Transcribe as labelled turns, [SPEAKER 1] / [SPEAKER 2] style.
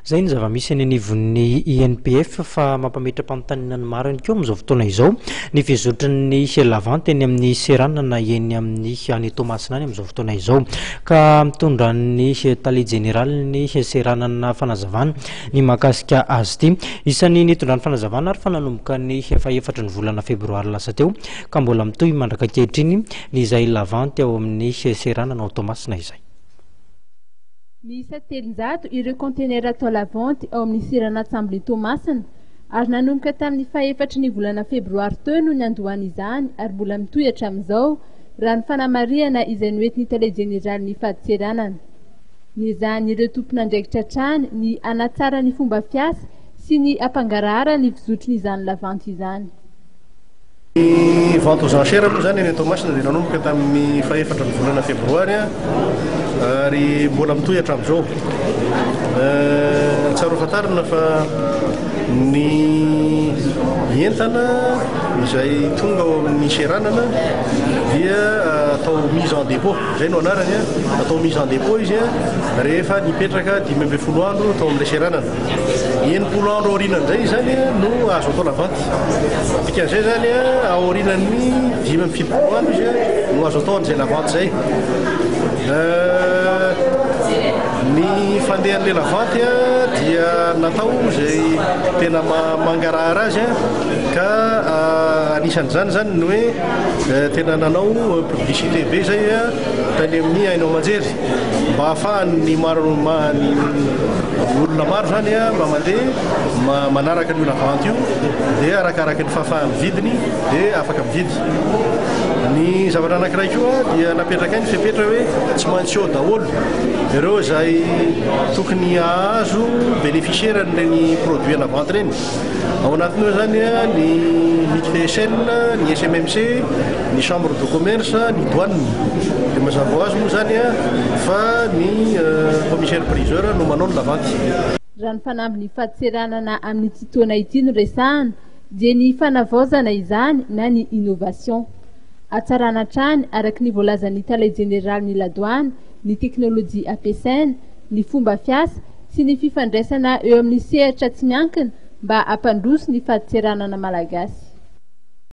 [SPEAKER 1] zay ny zava-misy any anivon'ny INPF fa mampametra-panontaniana ny maro ihany koa amin'izao fotoana izao ny fizotran'ny lavante eny amin'ny Serana na eny amin'ny any Toamasina any amin'izao fotoana izao ka mitondra ny tale général ny Serana na fanazavana ny mahakasika azy ity isan'ny nitondran'ny fanazavana ary fa nanomboka ny efatra ny volana febroary lasa teo ka mbola mitohy mandraka ankehitriny ny izay lavante ao amin'ny Serana na Toamasina izay.
[SPEAKER 2] Miisa 300 ireo contenera atao lavante ao amin'ny Serana Atsamboly Toamasina ary nanomboka tamin'ny faha-efatra ny volana febroary teo no niandohany izany ary mbola mitohy hatramin'izao raha ny fanamariana izay noentin'ny tale général ny fahadiseranana. Nizahany ireo tompon'andraikitra trany ny anatsara ny fomba fiasa sy ny ampangarahara ny fizotry izany lavante izany.
[SPEAKER 3] Ny vente aux enchères moa zany eny Toamasina dia nanomboka tamin'ny faha-efatra ny volana febroary ary mbola mitohy hatramin'izao. Tsara fantarina fa ny entana izay tonga ao amin'ny seranana dia atao mise en dépôt, zay no anarany atao mise en dépôt izy rehefa nipetraka 12 andro atao amin'ilay seranana. 9 andro aorinan'izay zany no azo atao lavante. Dikan'izay zany aorinan'ny 7 andro izy no azo atao an'izay lavante zay. Ny fandehan'ilay lavante dia natao zay tena mangarahara azy ka anisan'izany zany no hoe tena nanao publicité be zay tany amin'ny hainao manjery mba ahafahan'ny olona maro zany mba mandeha manaraka ny lavante io dia arakaraka ny fahafahan'ny vidiny dia afaka mividy. Ny zavatra anankiray koa dia napetraka ny fepetra hoe tsy maintsy eo daholo ireo zay tokony ahazo bénéficiaire ny produit lavante reny. Ao anatin'io zany ny MITPSN, ny SMMC, ny chambre de commerce, ny douane. Dia mazava ho azy moa zany fa ny commissaire priseur no manao ny lavante.
[SPEAKER 2] Raha ny fanamby ny fahadiseranana amin'ny titoana ity no resahana dia ny fanavaozana izany na ny innovation. Atsarana trany araky ny voalazan'ny tale général ny ladoany, ny teknôlôjia ampiasaina, ny fomba fiasa sy ny fifandraisana eo amin'ny sehatra tsy miankina mba hampandroso ny fahadiseranana malagasy.